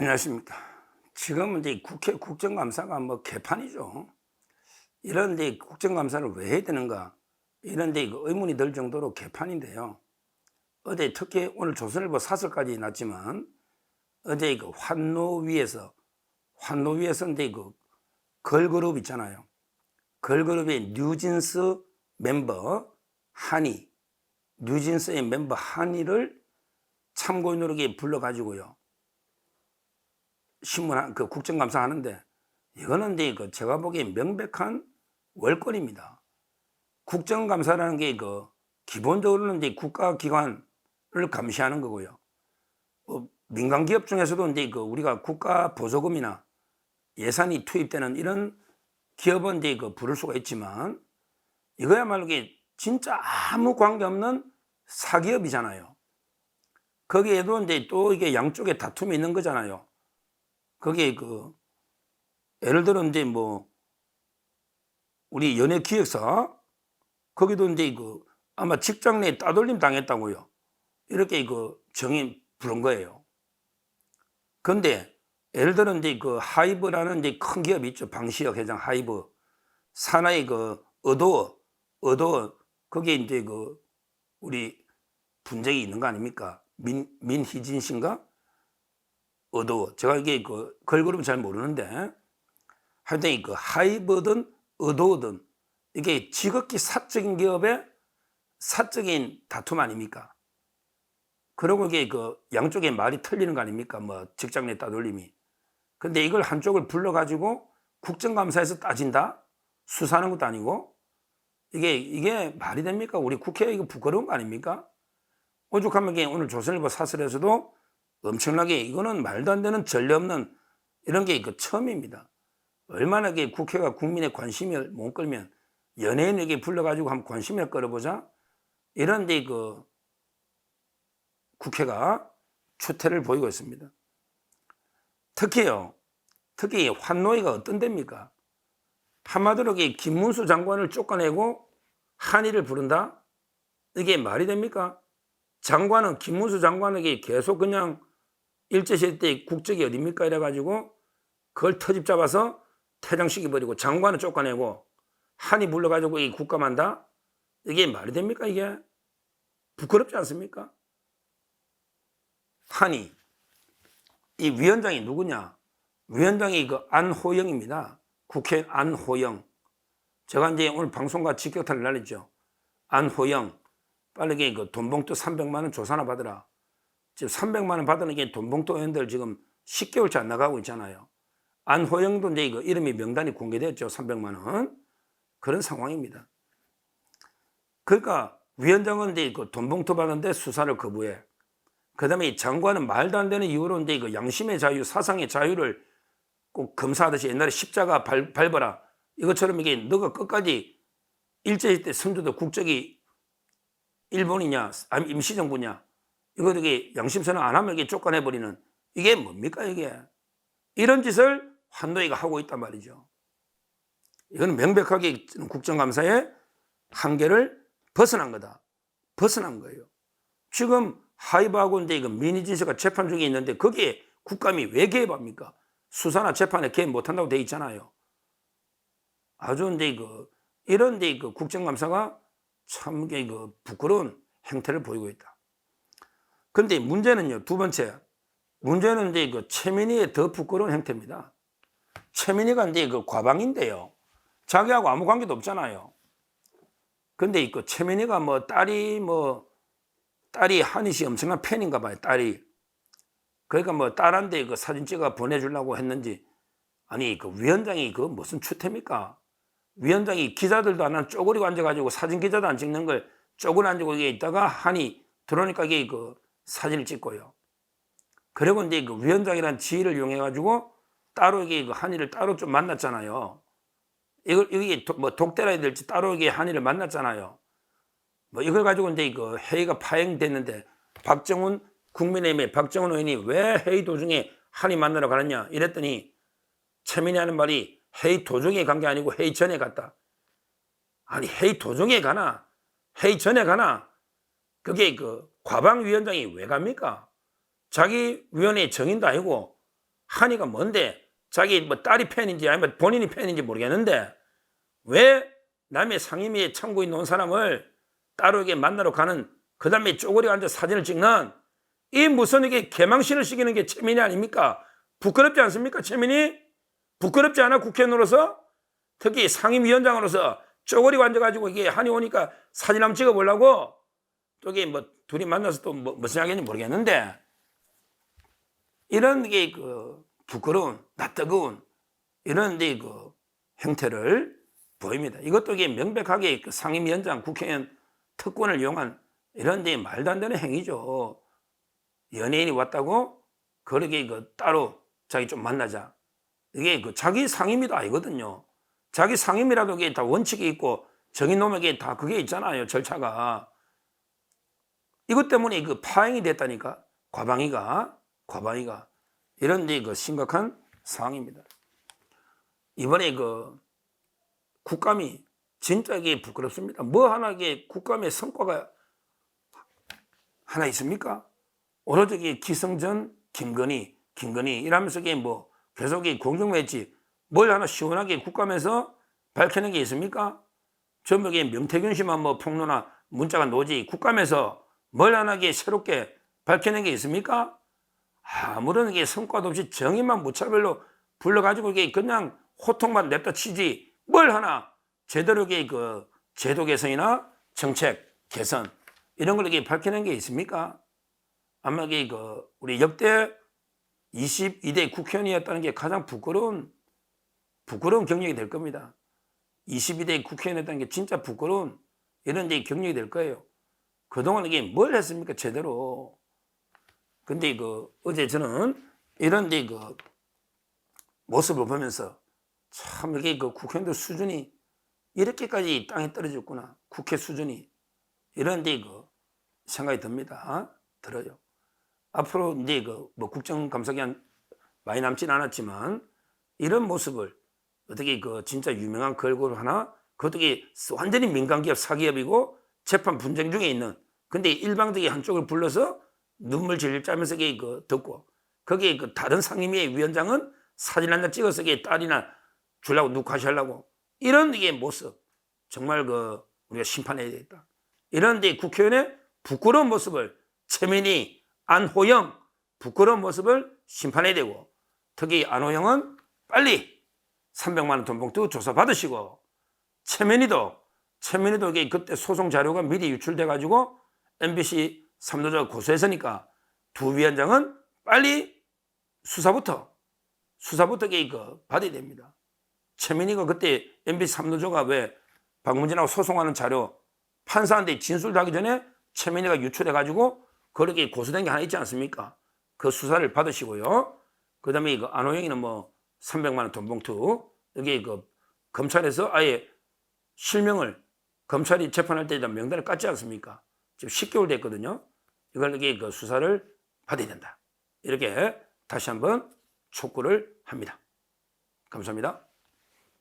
안녕하십니까. 지금은 이제 국회 국정감사가 뭐 개판이죠. 이런데 국정감사를 왜 해야 되는가? 이런데 의문이 들 정도로 개판인데요. 어제 특히 오늘 조선일보 사설까지 났지만 어제 환노위에서 이제 걸그룹 있잖아요. 걸그룹의 뉴진스 멤버 뉴진스의 멤버 한이를 참고인으로 불러가지고요. 국정감사 하는데, 이거는 이제 제가 보기엔 명백한 월권입니다. 국정감사라는 게 기본적으로는 이제 국가기관을 감시하는 거고요. 민간 기업 중에서도 이제 우리가 국가 보조금이나 예산이 투입되는 이런 기업은 이제 부를 수가 있지만, 이거야말로 진짜 아무 관계없는 사기업이잖아요. 거기에도 이제 또 이게 양쪽에 다툼이 있는 거잖아요. 거기에 예를 들어 이제 우리 연예기획사 거기도 이제 아마 직장 내에 따돌림 당했다고요. 이렇게 정의 부른 거예요. 그런데 예를 들어 이제 하이브라는 이제 큰 기업이 있죠. 방시혁 회장 하이브. 산하의 어도어 거기에 이제 우리 분쟁이 있는 거 아닙니까? 민희진 씨인가? 제가 이게 걸그룹은 잘 모르는데, 하여튼 하이브든 어도든 이게 지극히 사적인 기업의 사적인 다툼 아닙니까? 그러고 이게 양쪽의 말이 틀리는 거 아닙니까? 직장 내 따돌림이. 근데 이걸 한쪽을 불러가지고 국정감사에서 따진다? 수사하는 것도 아니고? 이게 말이 됩니까? 우리 국회에 이거 부끄러운 거 아닙니까? 오죽하면 오늘 조선일보 사설에서도 엄청나게 이거는 말도 안 되는 전례 없는 이런 게 처음입니다. 얼마나 국회가 국민의 관심을 못 끌면 연예인에게 불러가지고 한번 관심을 끌어보자. 이런데 국회가 추태를 보이고 있습니다. 특히 환노위가 어떤 데입니까? 한마디로 김문수 장관을 쫓아내고 한이를 부른다? 이게 말이 됩니까? 김문수 장관에게 계속 그냥 일제시대 때 국적이 어딥니까? 이래가지고 그걸 터집 잡아서 퇴장시켜버리고 장관을 쫓아내고 한이 불러가지고 이 국감한다? 이게 말이 됩니까? 이게 부끄럽지 않습니까? 한이 이 위원장이 누구냐? 위원장이 안호영입니다. 국회의원 안호영. 제가 이제 오늘 방송과 직격탄을 날렸죠. 안호영 빠르게 돈봉투 300만 원 조사나 받으라. 지금 300만 원 받는 게 돈봉투 의원들 지금 10개월째 안 나가고 있잖아요. 안호영도 이제 이름이 명단이 공개됐죠. 300만 원. 그런 상황입니다. 그러니까 위원장은 이제 돈봉투 받는데 수사를 거부해. 그 다음에 장관은 말도 안 되는 이유로 이제 양심의 자유, 사상의 자유를 꼭 검사하듯이 옛날에 십자가 밟아라. 이것처럼 너가 끝까지 일제시대 때 선조도 국적이 일본이냐, 아니면 임시정부냐, 이거 양심선언 안 하면 쫓아내버리는 이게 뭡니까, 이게? 이런 짓을 환노위가 하고 있단 말이죠. 이건 명백하게 국정감사의 한계를 벗어난 거다. 벗어난 거예요. 지금 하이브하고 이제 민희진 씨가 재판 중에 있는데 거기에 국감이 왜 개입합니까? 수사나 재판에 개입 못한다고 돼 있잖아요. 아주 이제 이런 국정감사가 참 부끄러운 행태를 보이고 있다. 그런데 문제는요, 두 번째. 문제는 이제 최민희의 더 부끄러운 행태입니다. 최민희가 이제 과방인데요. 자기하고 아무 관계도 없잖아요. 근데 최민희가 딸이 한희 씨 엄청난 팬인가 봐요, 딸이. 그러니까 딸한테 사진 찍어 보내주려고 했는지, 아니, 위원장이 무슨 추태입니까? 위원장이 기자들도 안 쪼그리고 앉아가지고 사진 기자도 안 찍는 걸 쪼그려 앉고 있다가 한이 들어오니까 사진을 찍고요. 그리고 이제 위원장이라는 지위를 이용해가지고 따로 한이를 따로 좀 만났잖아요. 이게 독대라 해야 될지 따로 한이를 만났잖아요. 이걸 가지고 이제 회의가 파행됐는데 국민의힘의 박정훈 의원이 왜 회의 도중에 한이 만나러 가느냐 이랬더니 최민희 하는 말이 회의 도중에 간 게 아니고 회의 전에 갔다. 아니, 회의 도중에 가나 회의 전에 가나 그게 과방위원장이 왜 갑니까? 자기 위원회 정인도 아니고 한이가 뭔데? 자기 뭐 딸이 팬인지 아니면 본인이 팬인지 모르겠는데 왜 남의 상임위에 참고인 놓은 사람을 따로 이렇게 만나러 가는, 그 다음에 쪼그리 앉아 사진을 찍는, 이 무슨 이게 개망신을 시키는 게 최민희 아닙니까? 부끄럽지 않습니까? 최민희? 부끄럽지 않아? 국회의원으로서? 특히 상임위원장으로서 쪼그리 앉아가지고 이게 한이 오니까 사진 한번 찍어보려고 저기 뭐 둘이 만나서 또 무슨 하겠는지 모르겠는데 이런 게 그 부끄러운, 낯뜨거운 이런 그 행태를 보입니다. 이것도 이게 명백하게 그 상임위원장, 국회의원 특권을 이용한 이런 데 말도 안 되는 행위죠. 연예인이 왔다고 그렇게 그 따로 자기 좀 만나자. 이게 그 자기 상임위도 아니거든요. 자기 상임위라도 이게 다 원칙이 있고 정의놈에게 다 그게 있잖아요. 절차가. 이것 때문에 그 파행이 됐다니까. 과방위가 이런 데 그 심각한 상황입니다. 이번에 그 국감이 진짜 이게 부끄럽습니다. 뭐 하나 이게 국감의 성과가 하나 있습니까? 오로지 이게 기성전, 김건희 이러면서 이게 뭐 계속 공정했지 뭘 하나 시원하게 국감에서 밝혀낸 게 있습니까? 전부 이게 명태균 씨만 뭐 폭로나 문자가 나오지 국감에서 뭘 하나 이게 새롭게 밝혀낸 게 있습니까? 아무런 이게 성과도 없이 정의만 무차별로 불러가지고 이게 그냥 호통만 냅다 치지 뭘 하나 제대로 이게 그 제도 개선이나 정책 개선 이런 걸 이게 밝혀낸 게 있습니까? 아마 이게 그 우리 역대 22대 국회의원이었다는 게 가장 부끄러운 경력이 될 겁니다. 22대 국회의원이었다는 게 진짜 부끄러운 이런 데 경력이 될 거예요. 그동안 이게 뭘 했습니까? 제대로. 근데 그 어제 저는 이런 데 그 모습을 보면서 참 이게 그 국회의원들 수준이 이렇게까지 땅에 떨어졌구나. 국회 수준이. 이런 데 그 생각이 듭니다. 들어요. 앞으로 이제 그 뭐 국정감사 기간 많이 남진 않았지만 이런 모습을 어떻게 그 진짜 유명한 걸그룹 하나 그것도 완전히 민간기업 사기업이고 재판 분쟁 중에 있는 근데 일방적인 한쪽을 불러서 눈물 질질 짜면서 그 듣고 거기에 그 다른 상임위의 위원장은 사진 한 장 찍어서 딸이나 주려고 녹화하려고 이런 이게 모습 정말 그 우리가 심판해야 되겠다. 이런 데 국회의원의 부끄러운 모습을 최민희, 안호영 부끄러운 모습을 심판해야 되고 특히 안호영은 빨리 300만 원 돈봉투 조사 받으시고 최민희도 그때 소송 자료가 미리 유출돼 가지고 MBC 3노조가 고소했으니까 두 위원장은 빨리 수사부터 받아야 됩니다. 최민희가 그때 MBC 3노조가 왜 박문진하고 소송하는 자료 판사한테 진술하기 전에 최민희가 유출해 가지고 그렇게 고소된 게 하나 있지 않습니까? 그 수사를 받으시고요. 그 다음에 안호영이는 뭐 300만 원 돈봉투 여기 그 검찰에서 아예 실명을 검찰이 재판할 때 명단을 깠지 않습니까? 지금 10개월 됐거든요. 이걸 이게 그 수사를 받아야 된다. 이렇게 다시 한번 촉구를 합니다. 감사합니다.